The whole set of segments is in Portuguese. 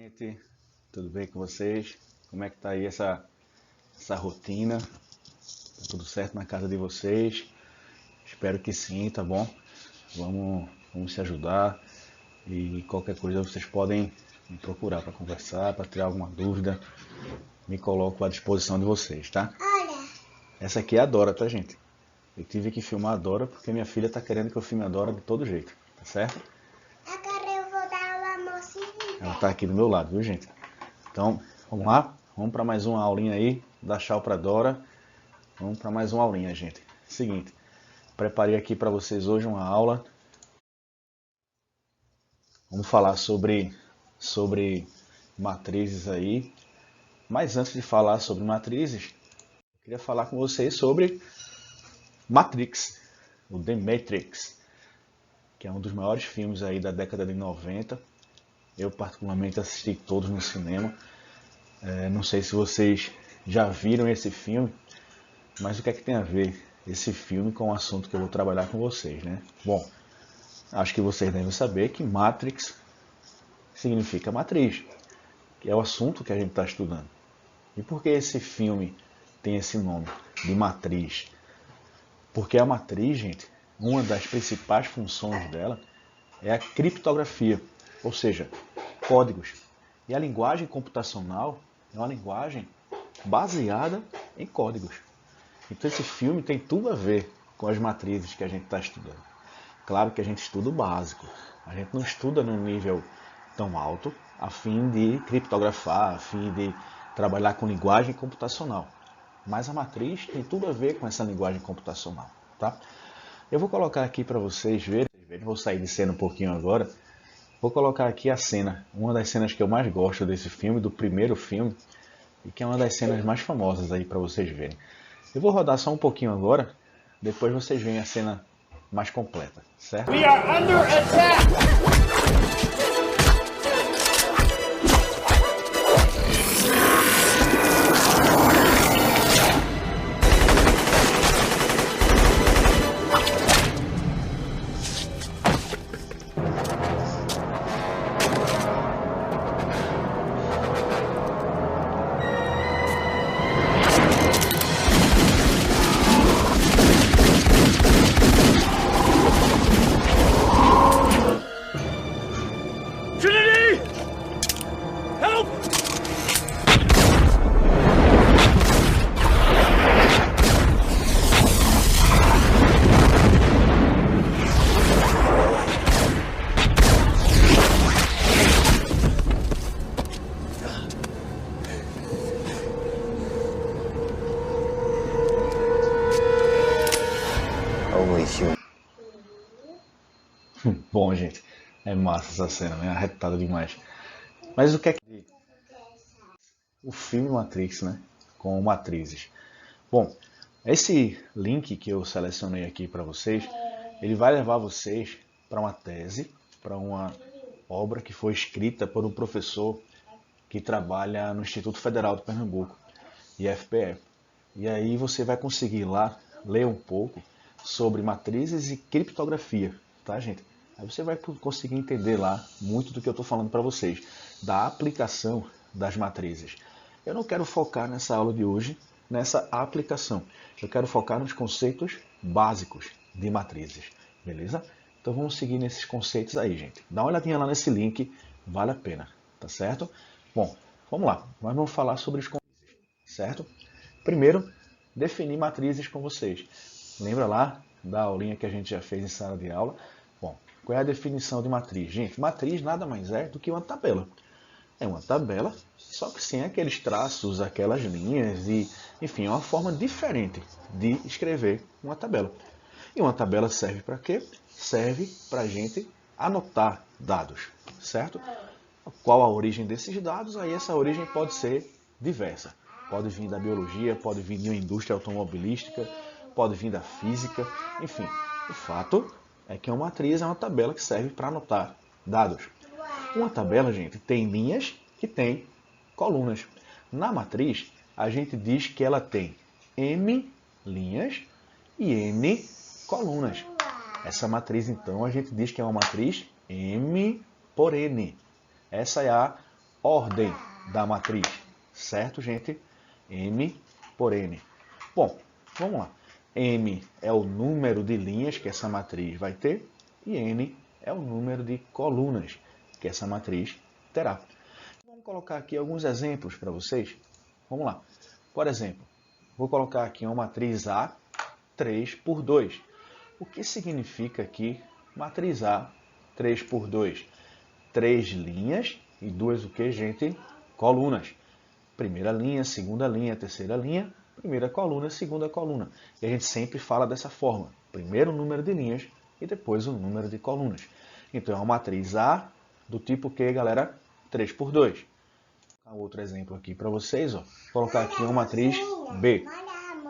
gente, tudo bem com vocês? Como é que tá aí essa rotina? Tá tudo certo na casa de vocês? Espero que sim, tá bom? Vamos se ajudar e qualquer coisa vocês podem me procurar para conversar, para tirar alguma dúvida. Me coloco à disposição de vocês, tá? Essa aqui é a Dora, tá, gente? Eu tive que filmar a Dora porque minha filha tá querendo que eu filme a Dora de todo jeito, tá certo? Agora eu vou dar uma mocinha. Ela tá aqui do meu lado, viu, gente? Então, vamos lá? Vamos para mais uma aulinha aí. Dá tchau pra Dora. Vamos para mais uma aulinha, gente. Seguinte, preparei aqui para vocês hoje uma aula. Vamos falar sobre matrizes aí. Mas antes de falar sobre matrizes, eu queria falar com vocês sobre Matrix, o The Matrix, que é um dos maiores filmes aí da década de 90. Eu particularmente assisti todos no cinema. Não sei se vocês já viram esse filme, mas o que é que tem a ver esse filme com o assunto que eu vou trabalhar com vocês, né? Bom, acho que vocês devem saber que Matrix significa matriz, que é o assunto que a gente está estudando. E por que esse filme tem esse nome de matriz? Porque a matriz, gente, uma das principais funções dela é a criptografia, ou seja, códigos. E a linguagem computacional é uma linguagem baseada em códigos. Então esse filme tem tudo a ver com as matrizes que a gente está estudando. Claro que a gente estuda o básico, a gente não estuda num nível tão alto a fim de criptografar, a fim de trabalhar com linguagem computacional. Mas a matriz tem tudo a ver com essa linguagem computacional, tá? Eu vou colocar aqui para vocês verem, vou sair de cena um pouquinho agora. Vou colocar aqui a cena, uma das cenas que eu mais gosto desse filme, do primeiro filme, e que é uma das cenas mais famosas aí para vocês verem. Eu vou rodar só um pouquinho agora, depois vocês veem a cena mais completa, certo? We are under attack! Trinity! Help! Holy shit. Bom, gente, é massa essa cena, né? Arretada demais. Mas o que é que... O filme Matrix, né? Com matrizes. Bom, esse link que eu selecionei aqui para vocês, ele vai levar vocês para uma tese, para uma obra que foi escrita por um professor que trabalha no Instituto Federal de Pernambuco, IFPE. E aí você vai conseguir lá ler um pouco sobre matrizes e criptografia, tá, gente? Aí você vai conseguir entender lá muito do que eu estou falando para vocês, da aplicação das matrizes. Eu não quero focar nessa aula de hoje nessa aplicação. Eu quero focar nos conceitos básicos de matrizes, beleza? Então vamos seguir nesses conceitos aí, gente. Dá uma olhadinha lá nesse link, vale a pena, tá certo? Bom, vamos lá. Nós vamos falar sobre os conceitos, certo? Primeiro, definir matrizes com vocês. Lembra lá da aulinha que a gente já fez em sala de aula? Bom, qual é a definição de matriz? Gente, matriz nada mais é do que uma tabela. É uma tabela, só que sem aqueles traços, aquelas linhas e, enfim, é uma forma diferente de escrever uma tabela. E uma tabela serve para quê? Serve para a gente anotar dados, certo? Qual a origem desses dados? Aí essa origem pode ser diversa. Pode vir da biologia, pode vir de uma indústria automobilística, pode vir da física, enfim. O fato é que uma matriz é uma tabela que serve para anotar dados. Uma tabela, gente, tem linhas que tem colunas. Na matriz, a gente diz que ela tem M linhas e N colunas. Essa matriz, então, a gente diz que é uma matriz M por N. Essa é a ordem da matriz, certo, gente? M por N. Bom, vamos lá. M é o número de linhas que essa matriz vai ter e N é o número de colunas que essa matriz terá. Vamos colocar aqui alguns exemplos para vocês. Vamos lá. Por exemplo, vou colocar aqui uma matriz A 3 por 2. O que significa aqui matriz A 3 por 2? 3 linhas e 2 o que, gente? Colunas. Primeira linha, segunda linha, terceira linha, primeira coluna, segunda coluna. E a gente sempre fala dessa forma. Primeiro o número de linhas e depois o número de colunas. Então é uma matriz A do tipo que, galera? 3 por 2. Outro exemplo aqui para vocês. Ó. Vou colocar aqui uma matriz B.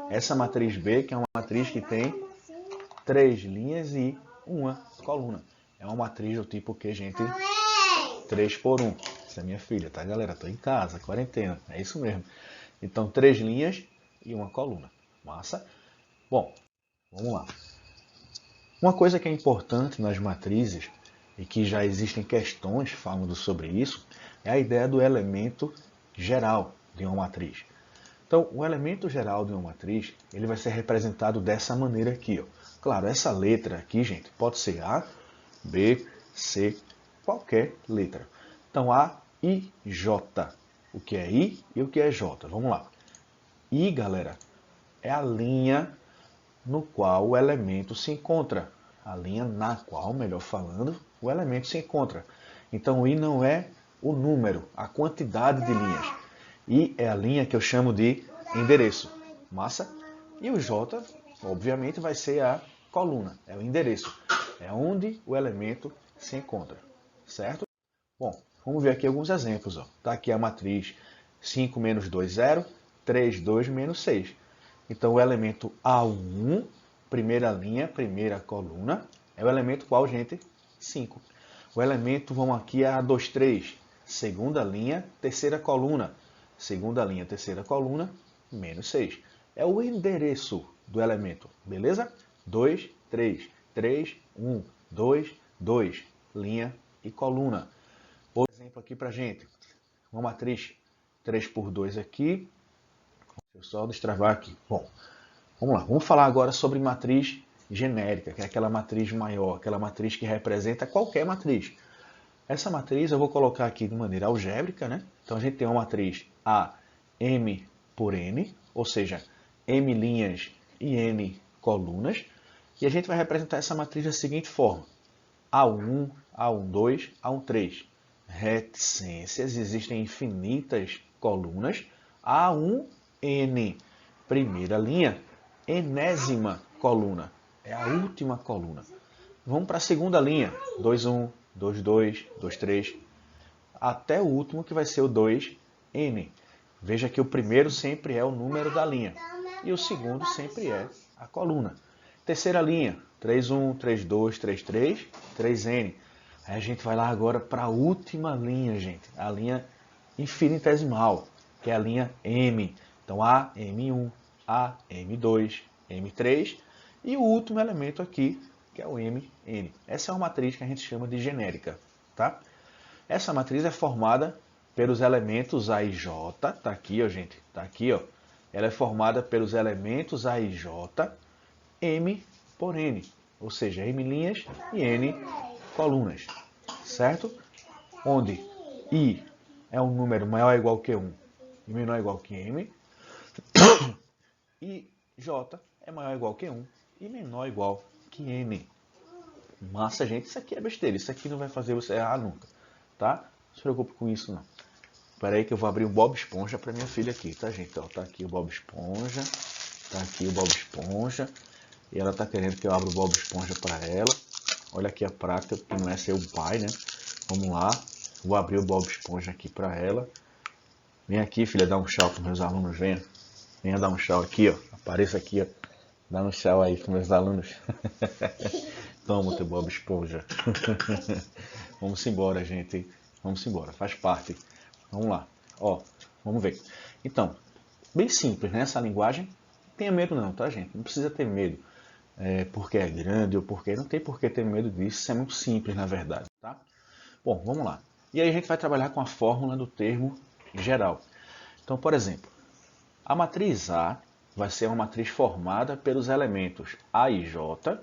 Essa matriz B, que é uma matriz que tem 3 linhas e uma coluna. É uma matriz do tipo que, gente? 3 por 1. Essa é minha filha, tá, galera? Estou em casa, quarentena. É isso mesmo. Então, 3 linhas e uma coluna. Massa? Bom, vamos lá. Uma coisa que é importante nas matrizes, e que já existem questões falando sobre isso, é a ideia do elemento geral de uma matriz. Então, o elemento geral de uma matriz, ele vai ser representado dessa maneira aqui. Ó. Claro, essa letra aqui, gente, pode ser A, B, C, qualquer letra. Então, A, I, J. O que é I e o que é J? Vamos lá. I, galera, é a linha no qual o elemento se encontra. A linha na qual, melhor falando, o elemento se encontra. Então, o I não é o número, a quantidade de linhas. I é a linha que eu chamo de endereço. Massa? E o J, obviamente, vai ser a coluna. É o endereço. É onde o elemento se encontra. Certo? Bom, vamos ver aqui alguns exemplos. Está aqui a matriz 5 menos 2, 0. 3, 2, menos 6. Então, o elemento A1, primeira linha, primeira coluna, é o elemento qual, gente? 5. O elemento, vamos aqui, é A2, 3. Segunda linha, terceira coluna. Segunda linha, terceira coluna, menos 6. É o endereço do elemento, beleza? 2, 3. 3, 1, 2, 2. Linha e coluna. Outro exemplo aqui pra gente. Uma matriz 3 por 2 aqui. Deixa eu só destravar aqui. Bom, vamos lá. Vamos falar agora sobre matriz genérica, que é aquela matriz maior, aquela matriz que representa qualquer matriz. Essa matriz eu vou colocar aqui de maneira algébrica, né? Então a gente tem uma matriz A, M por N, ou seja, M linhas e N colunas. E a gente vai representar essa matriz da seguinte forma. A1, A12, A13. Reticências, existem infinitas colunas. A1N, primeira linha, enésima coluna, é a última coluna. Vamos para a segunda linha, 2,1, 2,2, 2,3, até o último que vai ser o 2N. Veja que o primeiro sempre é o número da linha e o segundo sempre é a coluna. Terceira linha, 3,1, 3,2, 3,3, 3N. Aí a gente vai lá agora para a última linha, gente, a linha infinitesimal, que é a linha M. Então, A, M1, A, M2, M3 e o último elemento aqui, que é o MN. Essa é uma matriz que a gente chama de genérica. Tá? Essa matriz é formada pelos elementos A e J. Tá aqui, ó, gente. Tá aqui, ó. Ela é formada pelos elementos A e J, M por N. Ou seja, M linhas e N colunas. Certo? Onde I é um número maior ou igual que 1 e menor ou igual que M. E J é maior ou igual que 1 e menor ou igual que N. Massa, gente. Isso aqui é besteira. Isso aqui não vai fazer você errar nunca. Tá? Não se preocupe com isso, não. Espera aí que eu vou abrir o Bob Esponja para minha filha aqui, tá, gente? Ó, tá aqui o Bob Esponja. Tá aqui o Bob Esponja. E ela tá querendo que eu abra o Bob Esponja para ela. Olha aqui a prática, que não é ser o pai, né? Vamos lá. Vou abrir o Bob Esponja aqui para ela. Vem aqui, filha, dar um tchau para meus alunos. Venha. Venha dar um tchau aqui, ó. Apareça aqui, ó. Dá um tchau aí para meus alunos. Toma o teu Bob Esponja. Vamos embora, gente. Vamos embora. Faz parte. Vamos lá. Ó, vamos ver. Então, bem simples, né? Essa linguagem. Não tenha medo não, tá, gente? Não precisa ter medo. Porque é grande ou porque... Não tem por que ter medo disso. Isso é muito simples, na verdade, tá? Bom, vamos lá. E aí a gente vai trabalhar com a fórmula do termo geral. Então, por exemplo, a matriz A vai ser uma matriz formada pelos elementos A e J,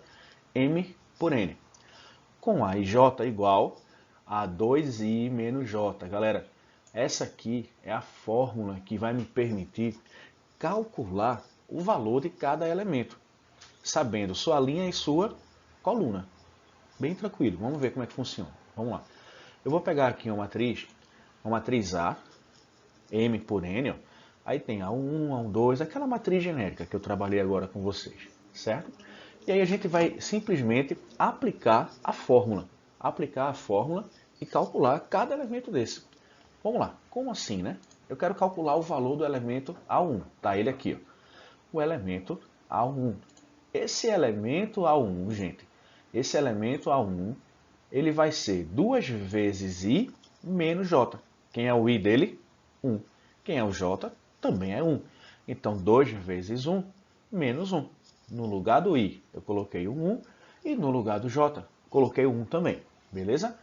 M por N. Com A e J igual a 2I menos J. Galera, essa aqui é a fórmula que vai me permitir calcular o valor de cada elemento, sabendo sua linha e sua coluna. Bem tranquilo, vamos ver como é que funciona. Vamos lá. Eu vou pegar aqui uma matriz A, M por N, ó. Aí tem A1, A2, aquela matriz genérica que eu trabalhei agora com vocês, certo? E aí a gente vai simplesmente aplicar a fórmula e calcular cada elemento desse. Vamos lá, como assim, né? Eu quero calcular o valor do elemento A1, tá ele aqui, ó. O elemento A1. Esse elemento A1, gente, esse elemento A1, ele vai ser 2 vezes I menos J. Quem é o I dele? 1. Quem é o J? Também é 1. Então, 2 vezes 1 menos 1. No lugar do I, eu coloquei o 1 e no lugar do J, coloquei o 1 também. Beleza?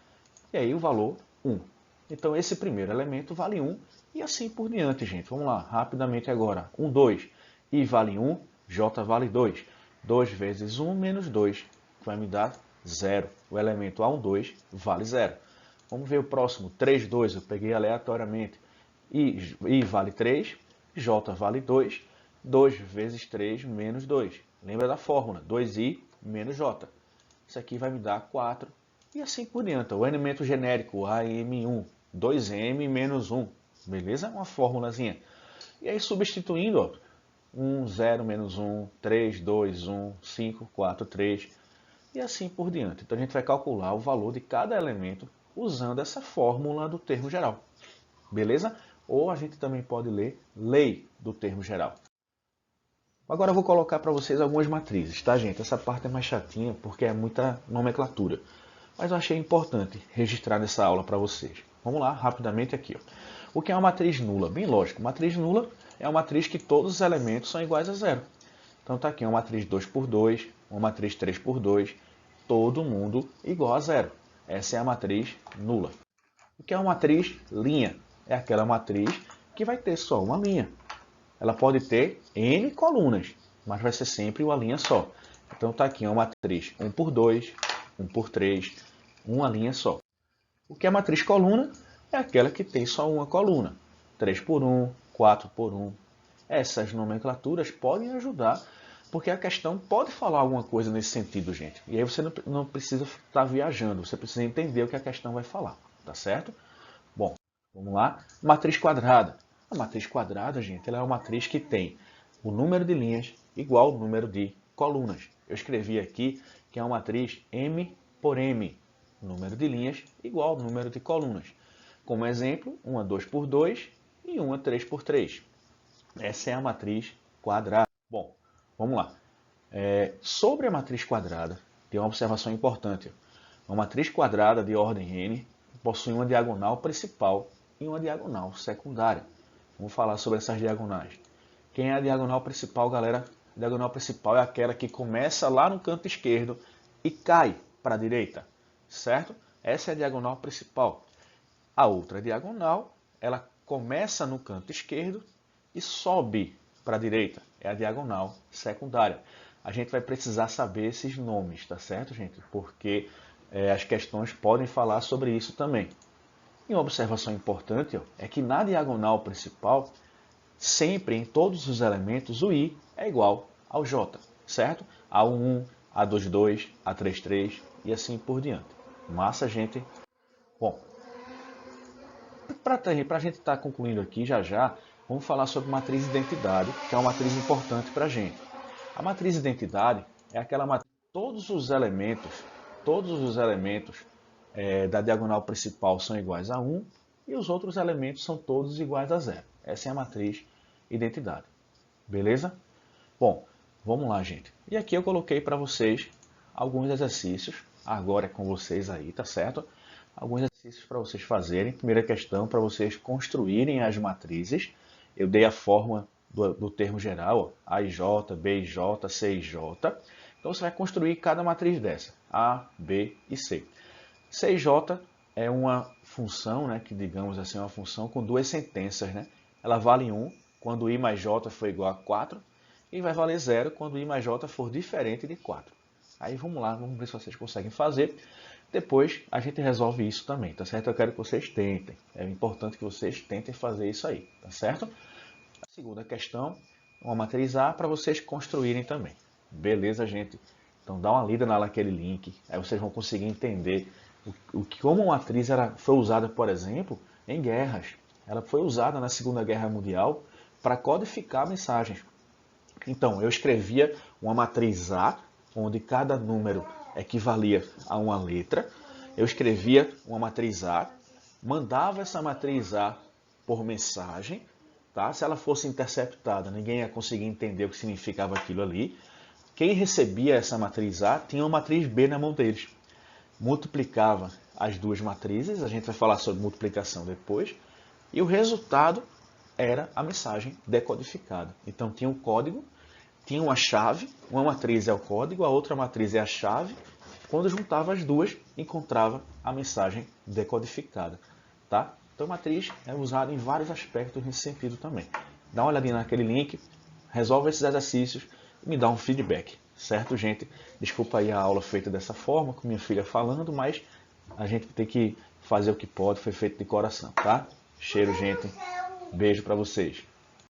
E aí o valor 1. Então, esse primeiro elemento vale 1 e assim por diante, gente. Vamos lá, rapidamente agora. 1, 2. I vale 1, J vale 2. 2 vezes 1 menos 2, que vai me dar 0. O elemento A1, 2 vale 0. Vamos ver o próximo. 3, 2, eu peguei aleatoriamente. I vale 3, J vale 2. 2 vezes 3 menos 2. Lembra da fórmula? 2I menos J. Isso aqui vai me dar 4. E assim por diante. O elemento genérico AM1, 2M menos 1. Beleza? Uma fórmulazinha. E aí substituindo, ó, 1, 0, menos 1, 3, 2, 1, 5, 4, 3. E assim por diante. Então a gente vai calcular o valor de cada elemento usando essa fórmula do termo geral. Beleza? Ou a gente também pode ler lei do termo geral. Agora eu vou colocar para vocês algumas matrizes, tá, gente? Essa parte é mais chatinha porque é muita nomenclatura. Mas eu achei importante registrar nessa aula para vocês. Vamos lá, rapidamente aqui, ó. O que é uma matriz nula? Bem lógico, matriz nula é uma matriz que todos os elementos são iguais a zero. Então está aqui uma matriz 2 por 2, uma matriz 3 por 2, todo mundo igual a zero. Essa é a matriz nula. O que é uma matriz linha? É aquela matriz que vai ter só uma linha. Ela pode ter N colunas, mas vai ser sempre uma linha só. Então está aqui uma matriz 1 por 2, 1 por 3, uma linha só. O que é matriz coluna? É aquela que tem só uma coluna. 3 por 1, 4 por 1. Essas nomenclaturas podem ajudar, porque a questão pode falar alguma coisa nesse sentido, gente. E aí você não precisa estar viajando, você precisa entender o que a questão vai falar, tá certo? Bom, vamos lá. Matriz quadrada. A matriz quadrada, gente, ela é uma matriz que tem o número de linhas igual ao número de colunas. Eu escrevi aqui que é uma matriz M por M. Número de linhas igual ao número de colunas. Como exemplo, uma 2 por 2 e uma 3 por 3. Essa é a matriz quadrada. Bom, vamos lá. Sobre a matriz quadrada, tem uma observação importante. Uma matriz quadrada de ordem n possui uma diagonal principal e uma diagonal secundária. Vamos falar sobre essas diagonais. Quem é a diagonal principal, galera? A diagonal principal é aquela que começa lá no canto esquerdo e cai para a direita, certo? Essa é a diagonal principal. A outra diagonal, ela começa no canto esquerdo e sobe para a direita. É a diagonal secundária. A gente vai precisar saber esses nomes, tá certo, gente? Porque as questões podem falar sobre isso também. E uma observação importante é que na diagonal principal, sempre em todos os elementos, o I é igual ao J, certo? A11, A22, A33 e assim por diante. Massa, gente? Bom, para a gente estar concluindo aqui já, vamos falar sobre matriz identidade, que é uma matriz importante para a gente. A matriz identidade é aquela matriz todos os elementos da diagonal principal são iguais a 1 e os outros elementos são todos iguais a 0. Essa é a matriz identidade. Beleza? Bom, vamos lá, gente. E aqui eu coloquei para vocês alguns exercícios. Agora é com vocês aí, tá certo? Alguns exercícios para vocês fazerem. Primeira questão, para vocês construírem as matrizes. Eu dei a forma do termo geral, ó, AIJ, BIJ, CIJ. Então você vai construir cada matriz dessa, A, B e C. CIJ é uma função, né, que digamos assim, é uma função com duas sentenças, né? Ela vale 1 quando i mais j for igual a 4 e vai valer 0 quando i mais j for diferente de 4. Aí vamos lá, vamos ver se vocês conseguem fazer. Depois a gente resolve isso também, tá certo? Eu quero que vocês tentem. É importante que vocês tentem fazer isso aí, tá certo? A segunda questão, uma matriz A para vocês construírem também. Beleza, gente? Então dá uma lida naquele link, aí vocês vão conseguir entender como uma matriz foi usada, por exemplo, em guerras. Ela foi usada na Segunda Guerra Mundial para codificar mensagens. Então, eu escrevia uma matriz A, onde cada número equivalia a uma letra. Eu escrevia uma matriz A, mandava essa matriz A por mensagem. Tá? Se ela fosse interceptada, ninguém ia conseguir entender o que significava aquilo ali. Quem recebia essa matriz A tinha uma matriz B na mão deles. Multiplicava as duas matrizes, a gente vai falar sobre multiplicação depois, e o resultado era a mensagem decodificada. Então tinha um código, tinha uma chave, uma matriz é o código, a outra matriz é a chave. Quando juntava as duas, encontrava a mensagem decodificada. Tá? Então matriz é usada em vários aspectos nesse sentido também. Dá uma olhadinha naquele link, resolve esses exercícios e me dá um feedback. Certo, gente? Desculpa aí a aula feita dessa forma, com minha filha falando, mas a gente tem que fazer o que pode, foi feito de coração, tá? Cheiro, gente. Beijo pra vocês.